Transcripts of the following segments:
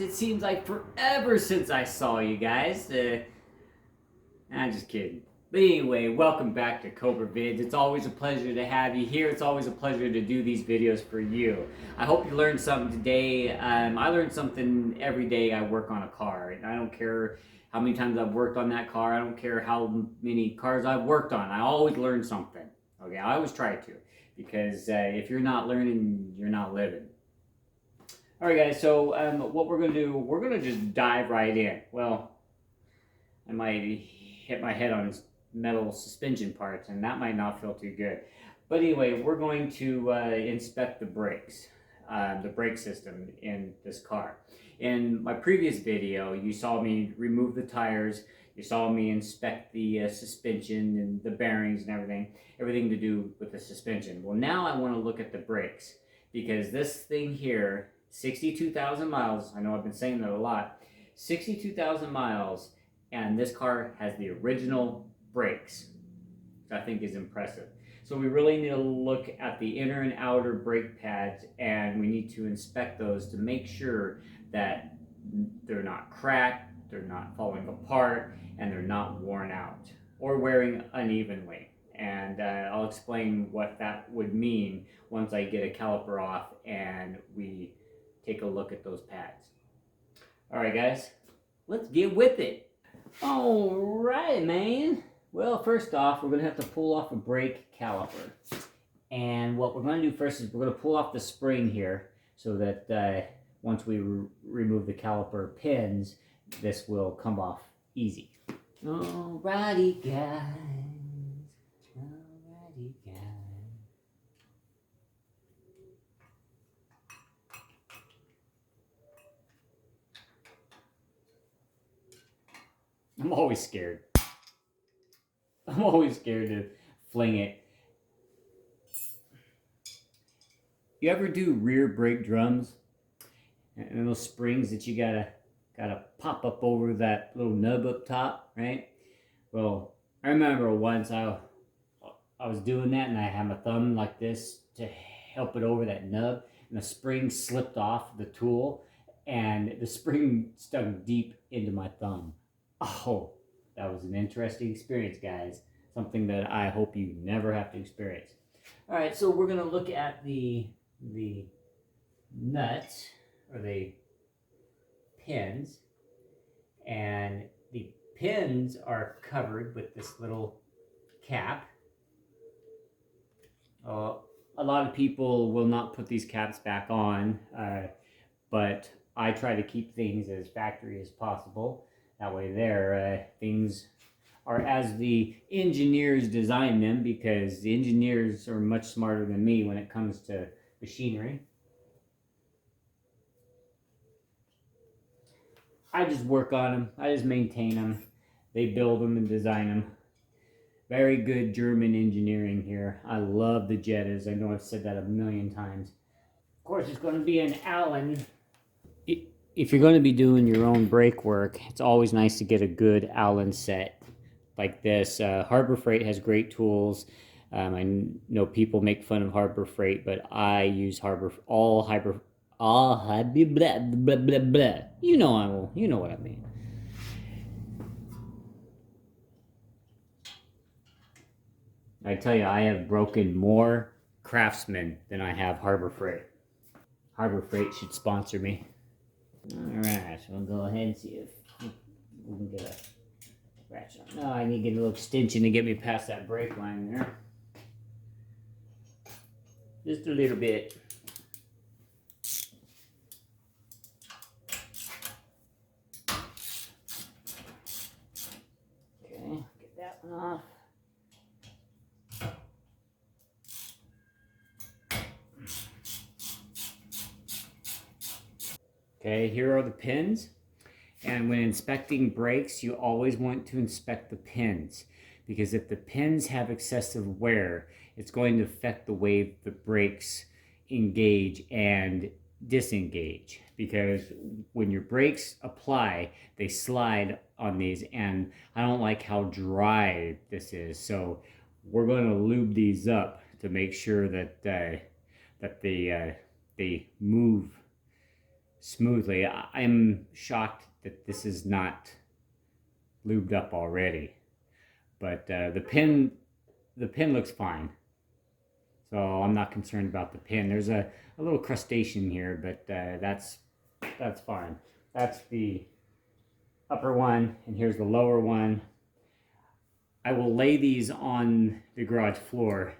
It seems like forever since I saw you guys. I'm just kidding. But anyway, welcome back to Cobra Vids. It's always a pleasure to have you here. It's always a pleasure to do these videos for you. I hope you learned something today. I learned something every day I work on a car. And I don't care how many times I've worked on that car. I don't care how many cars I've worked on. I always learn something. Okay, I always try to. Because if you're not learning, you're not living. Alright guys, so what we're going to do, we're going to just dive right in. Well, I might hit my head on metal suspension parts, and that might not feel too good. But anyway, we're going to inspect the brakes, the brake system in this car. In my previous video, you saw me remove the tires, you saw me inspect the suspension and the bearings and everything to do with the suspension. Well, now I want to look at the brakes, because this thing here, 62,000 miles, I know I've been saying that a lot, 62,000 miles, and this car has the original brakes, which I think is impressive. So we really need to look at the inner and outer brake pads, and we need to inspect those to make sure that they're not cracked, they're not falling apart, and they're not worn out or wearing unevenly. And I'll explain what that would mean once I get a caliper off and we take a look at those pads. Alright guys, let's get with it. Alright man. Well, first off, we're going to have to pull off a brake caliper. And what we're going to do first is we're going to pull off the spring here, so that once we remove the caliper pins, this will come off easy. Alrighty guys. Alrighty guys. I'm always scared. I'm always scared to fling it. You ever do rear brake drums? And those springs that you gotta pop up over that little nub up top, right? Well, I remember once I was doing that, and I had my thumb like this to help it over that nub, and the spring slipped off the tool, and the spring stuck deep into my thumb. Oh, that was an interesting experience, guys. Something that I hope you never have to experience. All right, so we're gonna look at the nuts, or the pins, and the pins are covered with this little cap. A lot of people will not put these caps back on, but I try to keep things as factory as possible. That way things are as the engineers design them, because the engineers are much smarter than me when it comes to machinery. I just work on them. I just maintain them. They build them and design them. Very good German engineering here. I love the Jettas. I know I've said that a million times. Of course, it's going to be an Allen. If you're going to be doing your own brake work, it's always nice to get a good Allen set like this. Harbor Freight has great tools. I know people make fun of Harbor Freight, but I use all blah, blah, blah, blah, blah. You know what I mean. I tell you, I have broken more Craftsman than I have Harbor Freight. Harbor Freight should sponsor me. Alright, so we'll go ahead and see if we can get a ratchet on. No, I need to get a little extension to get me past that brake line there. Just a little bit. Okay, get that one off. Okay, here are the pins. And when inspecting brakes, you always want to inspect the pins, because if the pins have excessive wear, it's going to affect the way the brakes engage and disengage. Because when your brakes apply, they slide on these, and I don't like how dry this is. So we're going to lube these up to make sure that they move smoothly. I'm shocked that this is not lubed up already, but the pin looks fine, so I'm not concerned about the pin. There's a little crustacean here, but that's fine. That's the upper one, and here's the lower one. I will lay these on the garage floor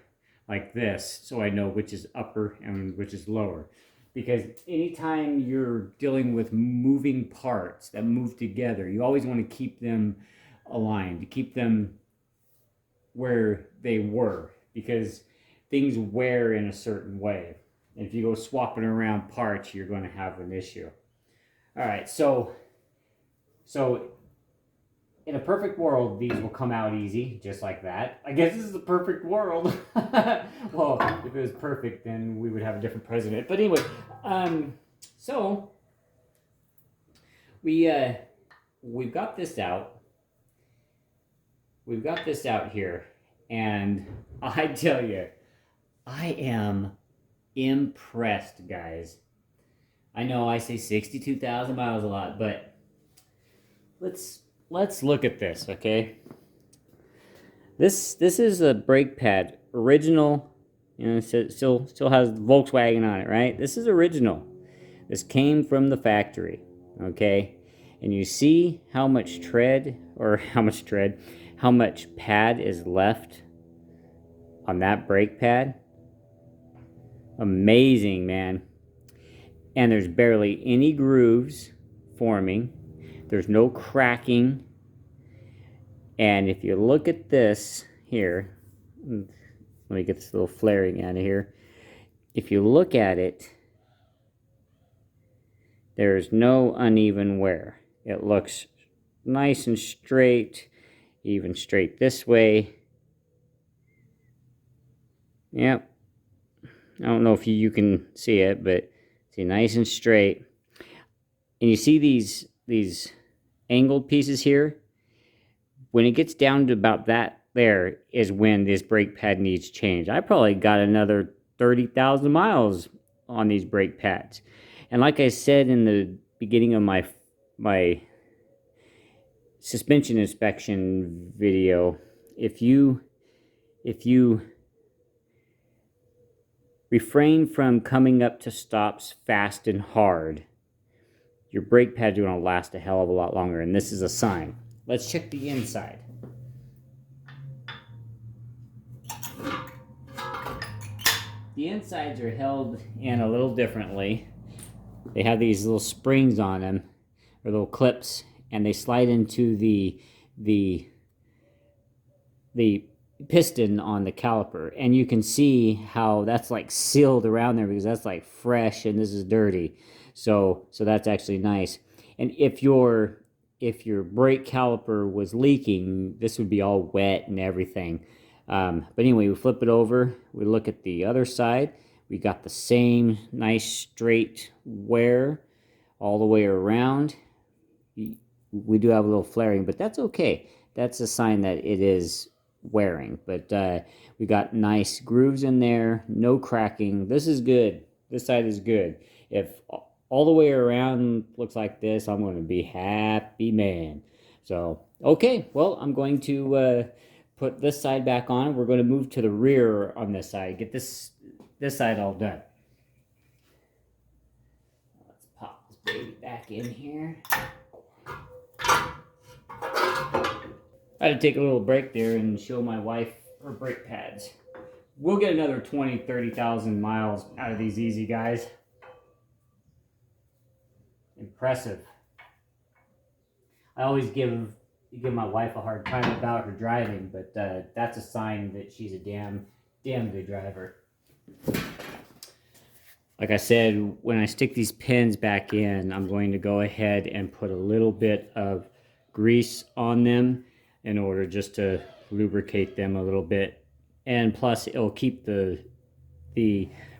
like this so I know which is upper and which is lower. Because anytime you're dealing with moving parts that move together, you always want to keep them aligned, to keep them where they were, because things wear in a certain way. And if you go swapping around parts, you're going to have an issue. All right, so in a perfect world, these will come out easy, just like that. I guess this is the perfect world. Well, if it was perfect, then we would have a different president. But anyway, so we've got this out. We've got this out here, and I tell you, I am impressed, guys. I know I say 62,000 miles a lot, but let's look at this, okay? This is a brake pad, original. You know, it still has Volkswagen on it, right? This is original. This came from the factory, okay? And you see how much how much pad is left on that brake pad? Amazing, man. And there's barely any grooves forming. There's no cracking. And if you look at this here, let me get this little flaring out of here. If you look at it, there's no uneven wear. It looks nice and straight, even straight this way. Yep. I don't know if you can see it, but see, nice and straight. And you see these angled pieces here? When it gets down to about that, there is when this brake pad needs change. I probably got another 30,000 miles on these brake pads. And like I said in the beginning of my suspension inspection video, if you refrain from coming up to stops fast and hard, your brake pads are going to last a hell of a lot longer, and this is a sign. Let's check the inside. The insides are held in a little differently. They have these little springs on them, or little clips, and they slide into the piston on the caliper. And you can see how that's like sealed around there because that's like fresh and this is dirty. So that's actually nice. And if your brake caliper was leaking, this would be all wet and everything. But anyway, we flip it over, we look at the other side. We got the same nice straight wear all the way around. We do have a little flaring, but that's okay. That's a sign that it is wearing. But we got nice grooves in there, no cracking. This is good. This side is good. If all the way around looks like this, I'm going to be happy, man. So, okay, well, I'm going to put this side back on. We're going to move to the rear on this side. Get this side all done. Let's pop this baby back in here. I had to take a little break there and show my wife her brake pads. We'll get another 20, 30,000 miles out of these easy, guys. Impressive. I always give my wife a hard time about her driving, but that's a sign that she's a damn good driver. Like I said, when I stick these pins back in, I'm going to go ahead and put a little bit of grease on them in order just to lubricate them a little bit. And plus, it'll keep the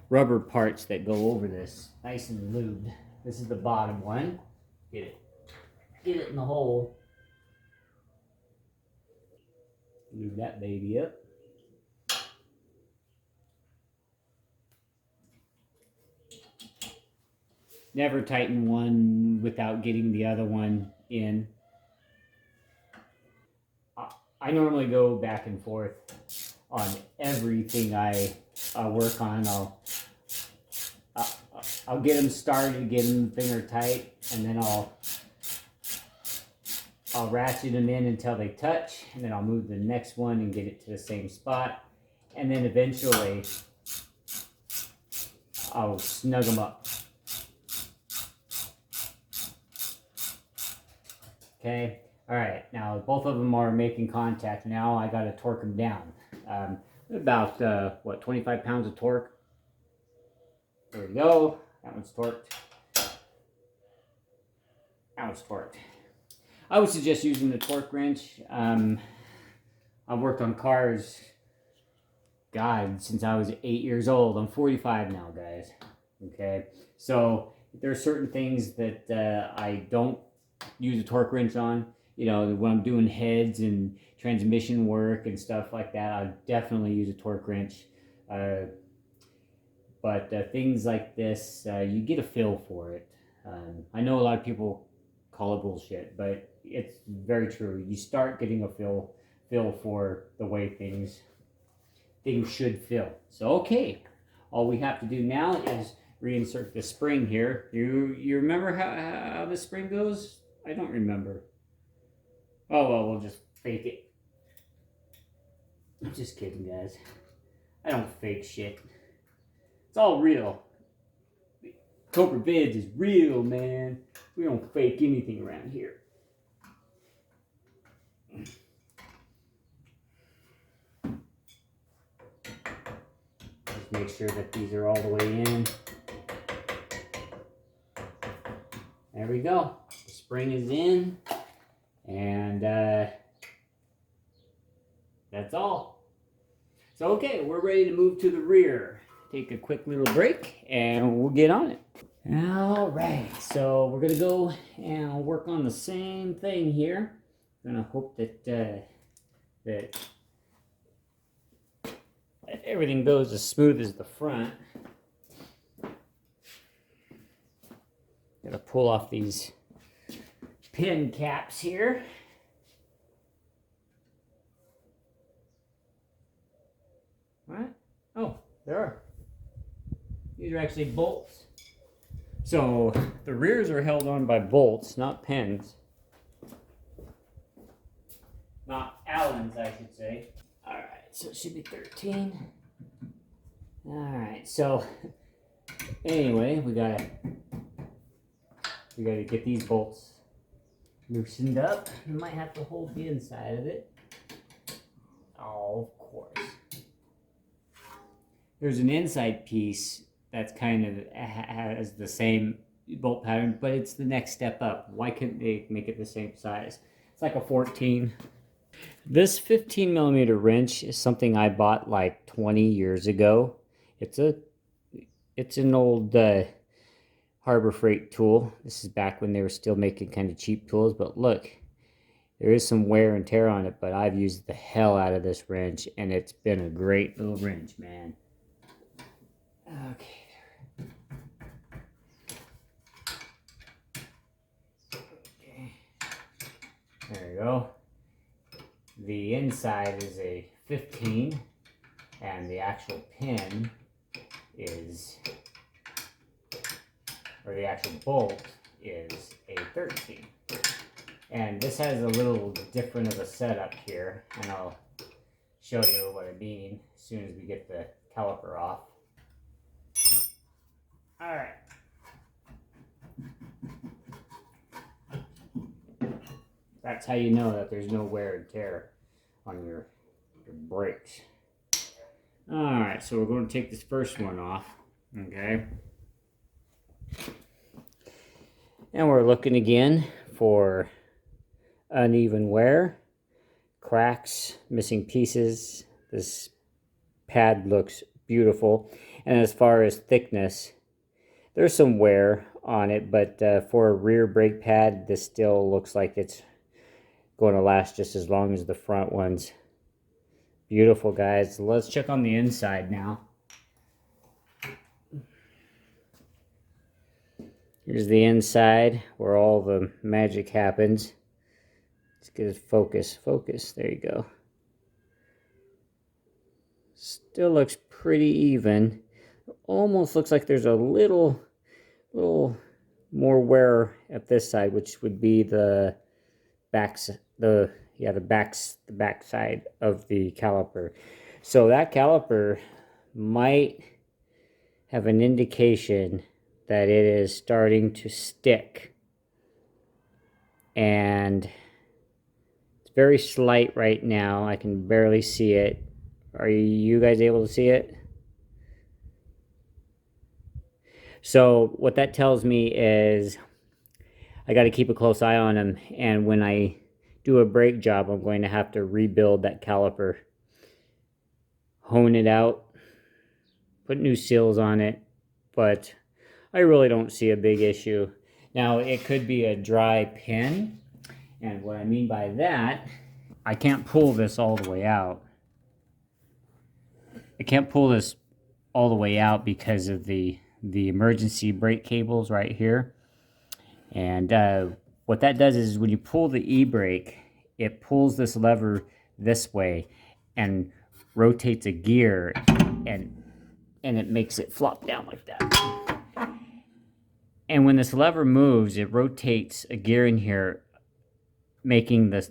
rubber parts that go over this nice and lubed. This is the bottom one. Get it in the hole. Lube that baby up. never tighten one without getting the other one in. I normally go back and forth on everything I work on. I'll get them started, get them finger tight, and then I'll ratchet them in until they touch, and then I'll move to the next one and get it to the same spot, and then eventually I'll snug them up. Okay, all right, now both of them are making contact. Now I gotta torque them down. About, what, 25 pounds of torque. There we go, that one's torqued. That one's torqued. I would suggest using the torque wrench. I've worked on cars, God, since I was 8 years old. I'm 45 now, guys. Okay, so there are certain things that I don't use a torque wrench on. You know, when I'm doing heads and transmission work and stuff like that, I definitely use a torque wrench. But things like this, you get a feel for it. I know a lot of people call it bullshit, but it's very true. You start getting a feel for the way things should feel. So okay, all we have to do now is reinsert the spring here. You remember how the spring goes? I don't remember. Oh well, we'll just fake it. I'm just kidding, guys. I don't fake shit. It's all real. Cobra Vids is real, man. We don't fake anything around here. Just make sure that these are all the way in. There we go. The spring is in. And that's all. So okay, we're ready to move to the rear. Take a quick little break and we'll get on it. All right, so we're gonna go and work on the same thing here. Gonna hope that that everything goes as smooth as the front. Gotta pull off these pin caps here. What? Oh, there are. These are actually bolts. So the rears are held on by bolts, not pins. Not Allens, I should say. Alright, so it should be 13. Alright, so anyway, we gotta get these bolts loosened up. You might have to hold the inside of it. Oh, of course. There's an inside piece that's kind of has the same bolt pattern, but it's the next step up. Why couldn't they make it the same size? It's like a 14. This 15 millimeter wrench is something I bought like 20 years ago. It's an old Harbor Freight tool. This is back when they were still making kind of cheap tools, but look, there is some wear and tear on it, but I've used the hell out of this wrench and it's been a great little wrench, man. Okay. There you go. The inside is a 15 and the actual pin is, or the actual bolt is a 13. And this has a little different of a setup here, and I'll show you what I mean as soon as we get the caliper off. Alright. That's how you know that there's no wear and tear on your brakes. Alright, so we're going to take this first one off. Okay. And we're looking again for uneven wear, cracks, missing pieces. This pad looks beautiful. And as far as thickness, there's some wear on it, but for a rear brake pad, this still looks like it's going to last just as long as the front ones. Beautiful, guys. Let's check on the inside now. Here's the inside where all the magic happens. Let's get it focus. There you go. Still looks pretty even. Almost looks like there's a little more wear at this side, which would be the back side of the caliper. So that caliper might have an indication that it is starting to stick, and it's very slight right now. I can barely see it. Are you guys able to see it? So what that tells me is I got to keep a close eye on them, and when I do a brake job, I'm going to have to rebuild that caliper, hone it out, put new seals on it, but I really don't see a big issue. Now, it could be a dry pin, and what I mean by that, I can't pull this all the way out. I can't pull this all the way out because of the emergency brake cables right here. And what that does is when you pull the e-brake, it pulls this lever this way and rotates a gear, and it makes it flop down like that. And when this lever moves, it rotates a gear in here, making the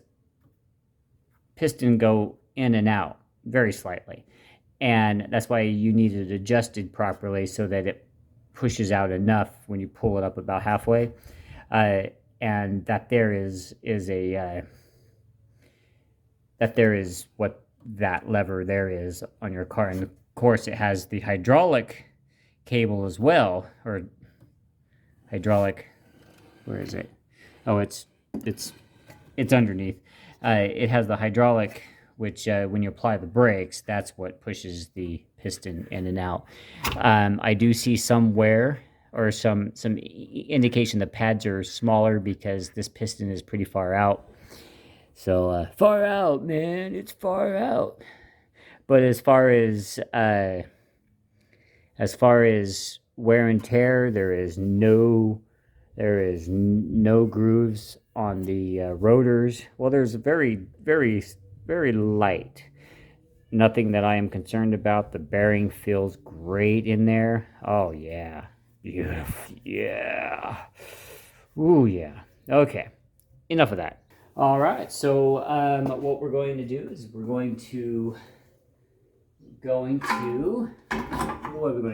piston go in and out very slightly. And that's why you need it adjusted properly so that it pushes out enough when you pull it up about halfway. And that there is what that lever there is on your car. And of course, it has the hydraulic cable as well, or hydraulic. Where is it? Oh, it's underneath. It has the hydraulic, which when you apply the brakes, that's what pushes the piston in and out. I do see some wear or some indication the pads are smaller because this piston is pretty far out. So far out, man, it's far out. But as far as wear and tear, there is no grooves on the rotors. Well, there's very light. Nothing that I am concerned about. The bearing feels great in there. Oh yeah. Yeah. Ooh yeah. Okay. Enough of that. All right. So what we're going to do is what are we going to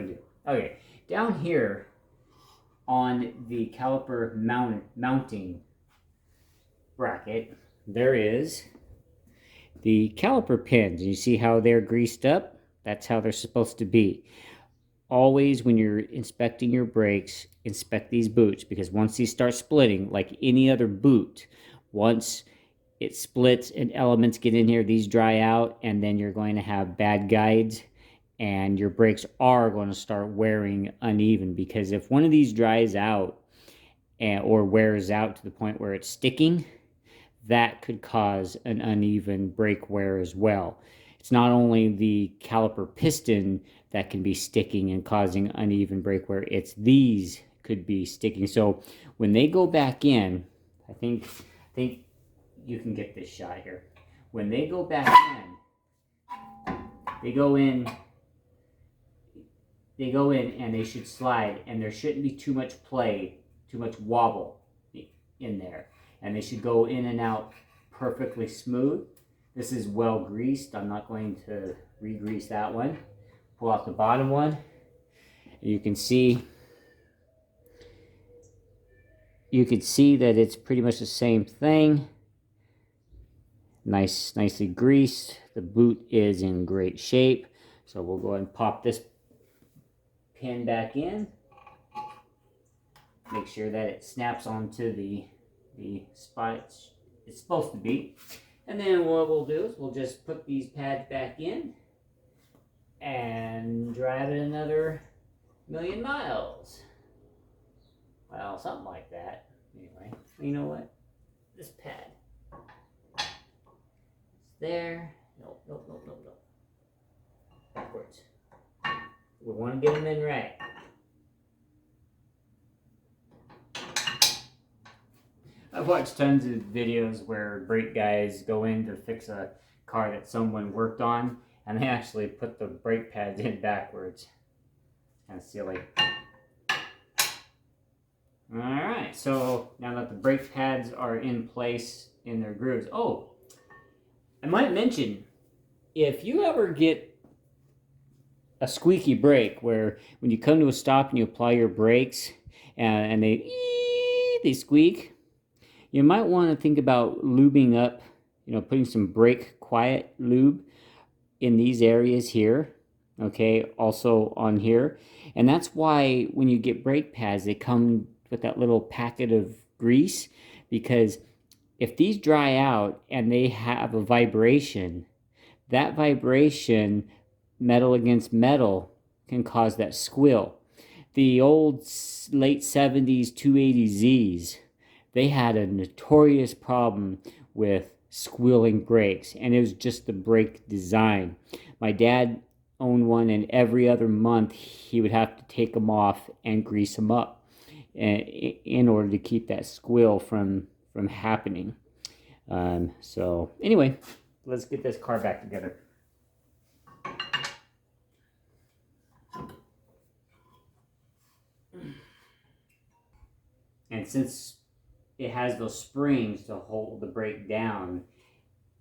do? Okay. Down here on the caliper mounting bracket, there is the caliper pins. You see how they're greased up? That's how they're supposed to be. Always when you're inspecting your brakes, inspect these boots, because once these start splitting, like any other boot, once it splits and elements get in here, these dry out, and then you're going to have bad guides, and your brakes are going to start wearing uneven, because if one of these dries out or wears out to the point where it's sticking, that could cause an uneven brake wear as well. It's not only the caliper piston that can be sticking and causing uneven brake wear, it's these could be sticking. So when they go back in, I think you can get this shot here. When they go back in, they go in and they should slide, and there shouldn't be too much play, too much wobble in there. And they should go in and out perfectly smooth. This is well greased. I'm not going to re-grease that one. Pull out the bottom one. You can see that it's pretty much the same thing. Nicely greased. The boot is in great shape. So we'll go ahead and pop this pin back in. Make sure that it snaps onto the spot it's supposed to be. And then what we'll do is we'll just put these pads back in and drive it another 1,000,000 miles. Well, something like that. Anyway, you know what? This pad. It's there. Nope. Backwards. We want to get them in right. I've watched tons of videos where brake guys go in to fix a car that someone worked on, and they actually put the brake pads in backwards. Kind of silly. Alright, so now that the brake pads are in place in their grooves. Oh, I might mention, if you ever get a squeaky brake where when you come to a stop and you apply your brakes and they squeak, you might want to think about lubing up, putting some brake quiet lube in these areas here, okay, also on here. And that's why when you get brake pads, they come with that little packet of grease, because if these dry out and they have a vibration, that vibration, metal against metal, can cause that squill. The old late 70s 280Zs, they had a notorious problem with squealing brakes, and it was just the brake design. My dad owned one, and every other month he would have to take them off and grease them up in order to keep that squeal from happening. So anyway, let's get this car back together. And since it has those springs to hold the brake down,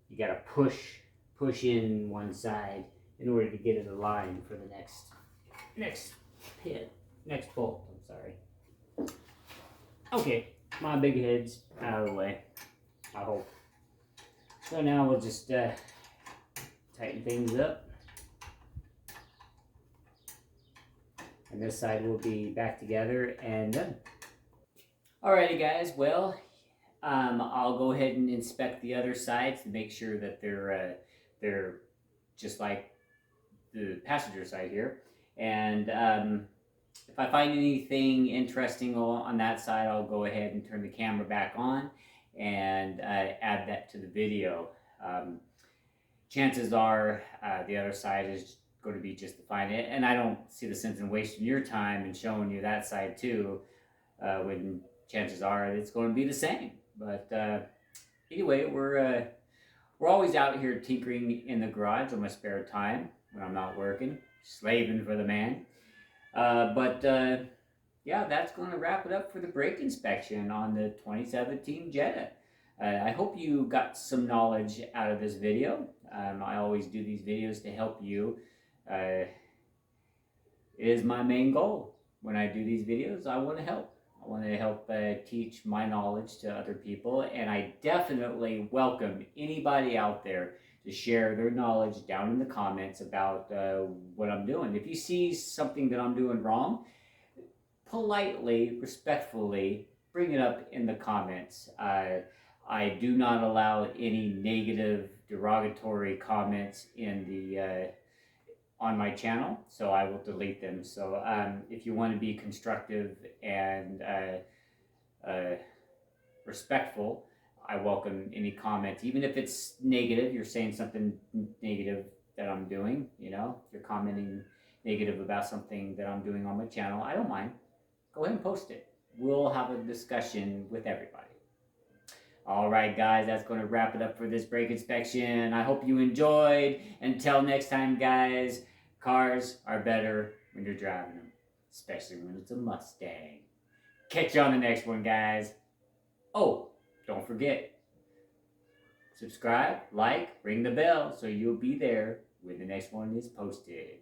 you gotta push in one side in order to get it aligned for the next bolt. I'm sorry. Okay, my big head's out of the way, I hope. So now we'll just tighten things up. And this side will be back together and done. Alrighty guys, well, I'll go ahead and inspect the other sides to make sure that they're just like the passenger side here. And if I find anything interesting on that side, I'll go ahead and turn the camera back on and add that to the video. Chances are the other side is going to be just fine. And I don't see the sense in wasting your time and showing you that side too, when chances are it's going to be the same. But anyway, we're always out here tinkering in the garage on my spare time when I'm not working, slaving for the man. Yeah, that's going to wrap it up for the brake inspection on the 2017 Jetta. I hope you got some knowledge out of this video. I always do these videos to help you. It is my main goal. When I do these videos, I want to help. I want to help teach my knowledge to other people, and I definitely welcome anybody out there to share their knowledge down in the comments about what I'm doing. If you see something that I'm doing wrong, politely, respectfully, bring it up in the comments. I do not allow any negative, derogatory comments in the on my channel, so I will delete them. So if you want to be constructive and respectful, I welcome any comments, even if it's negative. You're saying something negative that I'm doing, if you're commenting negative about something that I'm doing on my channel, I don't mind. Go ahead and post it. We'll have a discussion with everybody. Alright guys, that's going to wrap it up for this brake inspection. I hope you enjoyed. Until next time guys, cars are better when you're driving them, especially when it's a Mustang. Catch you on the next one guys. Oh, don't forget, subscribe, like, ring the bell so you'll be there when the next one is posted.